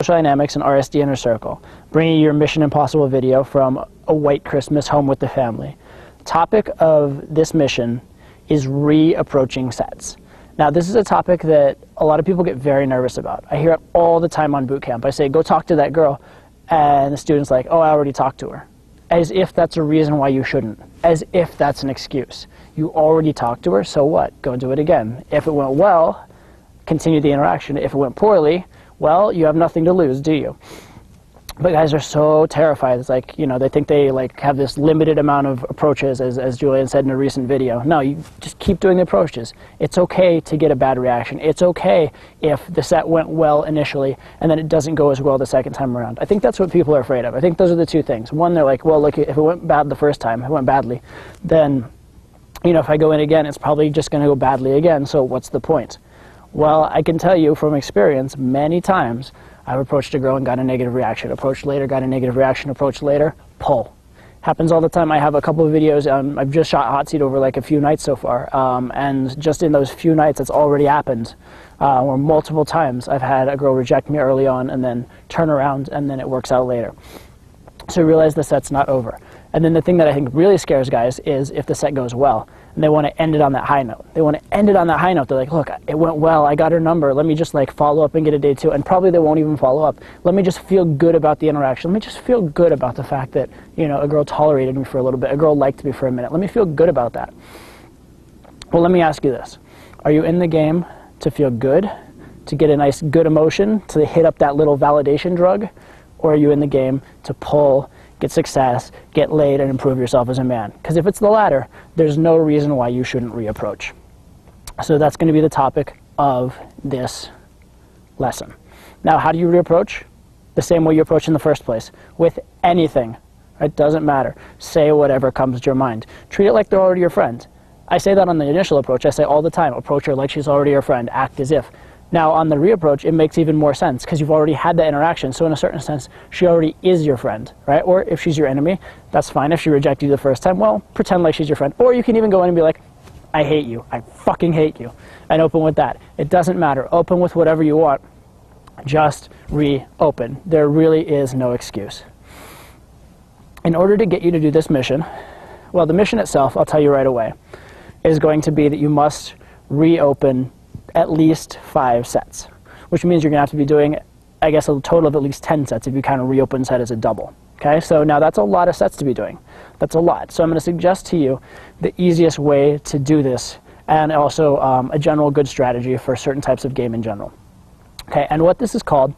Social Dynamics and RSD Inner Circle, bringing you your Mission Impossible video from a white Christmas home with the family. The topic of this mission is reapproaching sets. Now, this is a topic that a lot of people get very nervous about. I hear it all the time on boot camp. I say, go talk to that girl, and the student's like, oh, I already talked to her. As if that's a reason why you shouldn't. As if that's an excuse. You already talked to her, so what? Go do it again. If it went well, continue the interaction. If it went poorly, well, you have nothing to lose, do you? But guys are so terrified. It's like, you know, they think they like have this limited amount of approaches, as Julian said in a recent video. No, you just keep doing the approaches. It's okay to get a bad reaction. It's okay if the set went well initially and then it doesn't go as well the second time around. I think that's what people are afraid of. I think those are the two things. One, they're like, well, look, if it went bad the first time, if it went badly, then, you know, if I go in again, it's probably just going to go badly again, so what's the point? Well, I can tell you from experience, many times, I've approached a girl and got a negative reaction, approached later, got a negative reaction, approached later, pull. Happens all the time. I have a couple of videos, I've just shot hot seat over like a few nights so far, and just in those few nights it's already happened, or multiple times I've had a girl reject me early on and then turn around and then it works out later. So realize the set's not over. And then the thing that I think really scares guys is if the set goes well, and they want to end it on that high note. They want to end it on that high note. They're like, look, it went well, I got her number, let me just like follow up and get a day two, and probably they won't even follow up. Let me just feel good about the interaction. Let me just feel good about the fact that, you know, a girl tolerated me for a little bit, a girl liked me for a minute. Let me feel good about that. Well, let me ask you this. Are you in the game to feel good, to get a nice good emotion, to hit up that little validation drug? Or are you in the game to pull, get success, get laid, and improve yourself as a man? Because if it's the latter, there's no reason why you shouldn't reapproach. So that's going to be the topic of this lesson. Now, how do you reapproach? The same way you approach in the first place, with anything. It doesn't matter. Say whatever comes to your mind. Treat it like they're already your friend. I say that on the initial approach. I say all the time, approach her like she's already your friend. Act as if. Now, on the reapproach, it makes even more sense because you've already had that interaction. So in a certain sense, she already is your friend, right? Or if she's your enemy, that's fine. If she rejected you the first time, well, pretend like she's your friend. Or you can even go in and be like, I hate you. I fucking hate you. And open with that. It doesn't matter. Open with whatever you want. Just reopen. There really is no excuse. In order to get you to do this mission, well, the mission itself, I'll tell you right away, is going to be that you must reopen at least 5 sets, which means you're going to have to be doing, I guess, a total of at least 10 sets if you count a reopen set as a double. Okay, so now that's a lot of sets to be doing. That's a lot. So I'm going to suggest to you the easiest way to do this, and also a general good strategy for certain types of game in general. Okay, and what this is called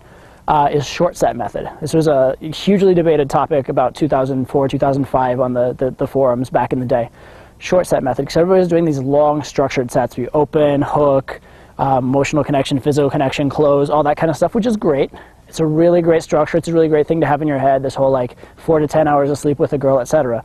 is short set method. This was a hugely debated topic about 2004, 2005 on the forums back in the day. Short set method, because everybody was doing these long structured sets. We open, hook, emotional connection, physical connection, close, all that kind of stuff, which is great. It's a really great structure. It's a really great thing to have in your head, this whole like 4 to 10 hours of sleep with a girl, etc.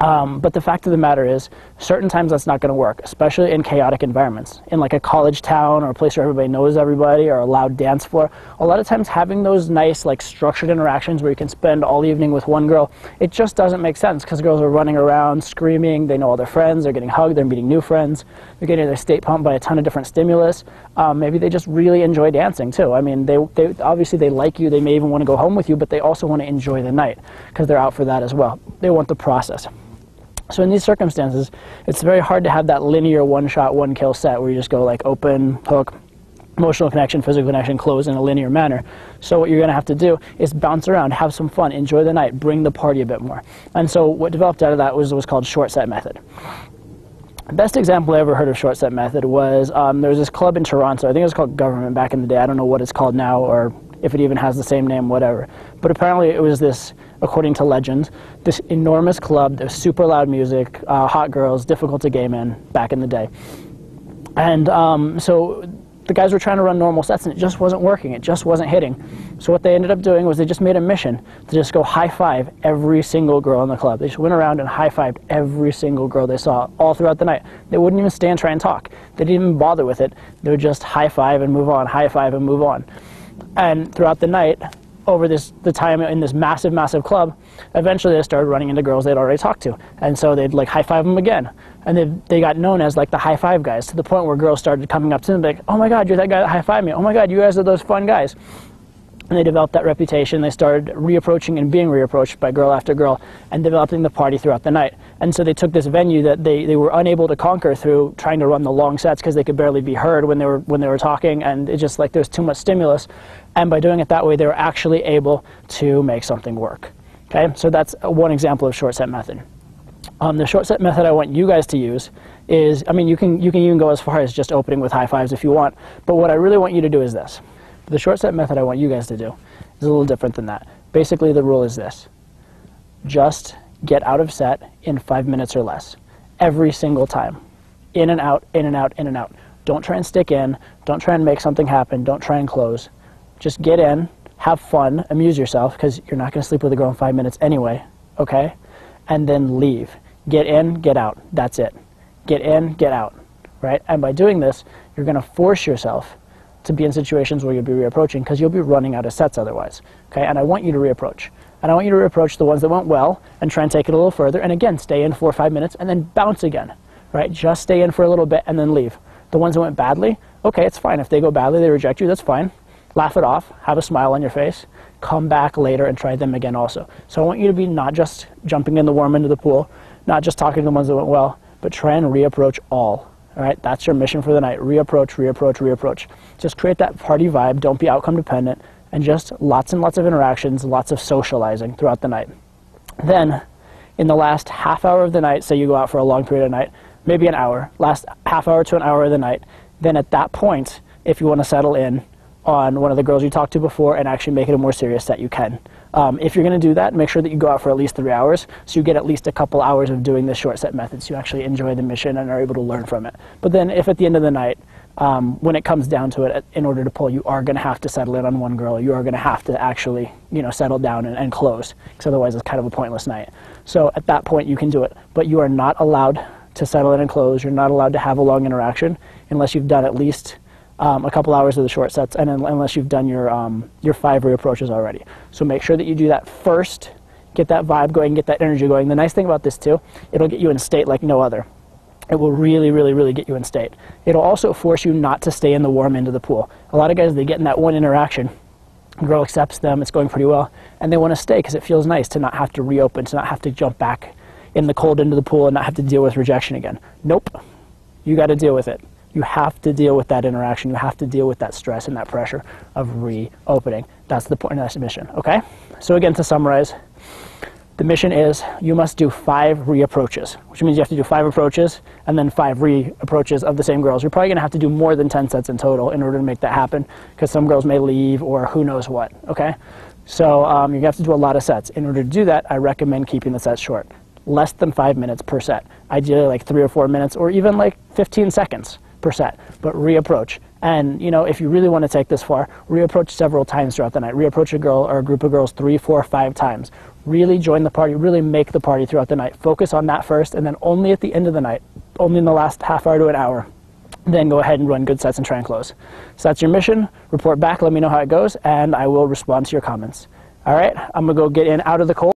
But the fact of the matter is, certain times that's not going to work, especially in chaotic environments. In like a college town or a place where everybody knows everybody or a loud dance floor, a lot of times having those nice like structured interactions where you can spend all evening with one girl, it just doesn't make sense because girls are running around, screaming, they know all their friends, they're getting hugged, they're meeting new friends, they're getting their state pumped by a ton of different stimulus. Maybe they just really enjoy dancing too. I mean, they obviously they like you, they may even want to go home with you, but they also want to enjoy the night because they're out for that as well. They want the process. So in these circumstances, it's very hard to have that linear one-shot, one-kill set where you just go like open, hook, emotional connection, physical connection, close in a linear manner. So what you're going to have to do is bounce around, have some fun, enjoy the night, bring the party a bit more. And so what developed out of that was what's called short set method. The best example I ever heard of short set method was there was this club in Toronto. I think it was called Government back in the day. I don't know what it's called now or if it even has the same name, whatever. But apparently it was this, according to legend, this enormous club. There's super loud music, hot girls, difficult to game in back in the day. And so the guys were trying to run normal sets and it just wasn't working. It just wasn't hitting. So what they ended up doing was they just made a mission to just go high-five every single girl in the club. They just went around and high-fived every single girl they saw all throughout the night. They wouldn't even stay and try and talk. They didn't even bother with it. They would just high-five and move on, high-five and move on. And throughout the night, over the time in this massive, massive club, eventually they started running into girls they'd already talked to. And so they'd like high-five them again. And they got known as like the high-five guys, to the point where girls started coming up to them like, oh my God, you're that guy that high-fived me. Oh my God, you guys are those fun guys. And they developed that reputation. They started reapproaching and being reapproached by girl after girl and developing the party throughout the night. And so they took this venue that they were unable to conquer through trying to run the long sets because they could barely be heard when they were talking, and it just like there was too much stimulus. And by doing it that way, they were actually able to make something work. Okay, so that's one example of short set method. The short set method I want you guys to use is, I mean, you can even go as far as just opening with high fives if you want, but what I really want you to do is this. The short set method I want you guys to do is a little different than that. Basically, the rule is this. Just get out of set in 5 minutes or less. Every single time. In and out, in and out, in and out. Don't try and stick in. Don't try and make something happen. Don't try and close. Just get in, have fun, amuse yourself, because you're not going to sleep with a girl in 5 minutes anyway, okay? And then leave. Get in, get out. That's it. Get in, get out, right? And by doing this, you're going to force yourself to be in situations where you'll be reapproaching, because you'll be running out of sets otherwise. Okay, and I want you to reapproach. And I want you to reapproach the ones that went well and try and take it a little further. And again, stay in 4 or 5 minutes and then bounce again, right? Just stay in for a little bit and then leave. The ones that went badly, okay, it's fine. If they go badly, they reject you, that's fine. Laugh it off, have a smile on your face, come back later and try them again also. So I want you to be not just jumping in the warm end of the pool, not just talking to the ones that went well, but try and reapproach all. All right, that's your mission for the night. Reapproach, reapproach, reapproach. Just create that party vibe. Don't be outcome dependent, and just lots and lots of interactions, lots of socializing throughout the night. Then, in the last half hour of the night, say you go out for a long period of night, maybe an hour, last half hour to an hour of the night, then at that point, if you want to settle in on one of the girls you talked to before and actually make it a more serious set, you can. If you're going to do that, make sure that you go out for at least 3 hours, so you get at least a couple hours of doing this short set method, so you actually enjoy the mission and are able to learn from it. But then if at the end of the night, when it comes down to it, in order to pull, you are going to have to settle in on one girl. You are going to have to actually, settle down and close, because otherwise it's kind of a pointless night. So at that point, you can do it. But you are not allowed to settle in and close. You're not allowed to have a long interaction unless you've done at least a couple hours of the short sets, and unless you've done your 5 reapproaches already. So make sure that you do that first, get that vibe going, get that energy going. The nice thing about this too, it'll get you in state like no other. It will really, really, really get you in state. It'll also force you not to stay in the warm end of the pool. A lot of guys, they get in that one interaction, girl accepts them, it's going pretty well, and they want to stay because it feels nice to not have to reopen, to not have to jump back in the cold end of the pool and not have to deal with rejection again. Nope, you got to deal with it. You have to deal with that interaction. You have to deal with that stress and that pressure of reopening. That's the point of this mission, okay? So again, to summarize, the mission is you must do 5 reapproaches, which means you have to do 5 approaches and then 5 reapproaches of the same girls. You're probably going to have to do more than 10 sets in total in order to make that happen, because some girls may leave or who knows what, okay? So you have to do a lot of sets. In order to do that, I recommend keeping the sets short. Less than 5 minutes per set. Ideally like 3 or 4 minutes, or even like 15 seconds per set, but reapproach. And if you really want to take this far, reapproach several times throughout the night. Reapproach a girl or a group of girls 3, 4, 5 times. Really join the party, really make the party throughout the night. Focus on that first, and then only at the end of the night, only in the last half hour to an hour, then go ahead and run good sets and try and close. So that's your mission. Report back, let me know how it goes, and I will respond to your comments. All right, I'm gonna go get in out of the cold.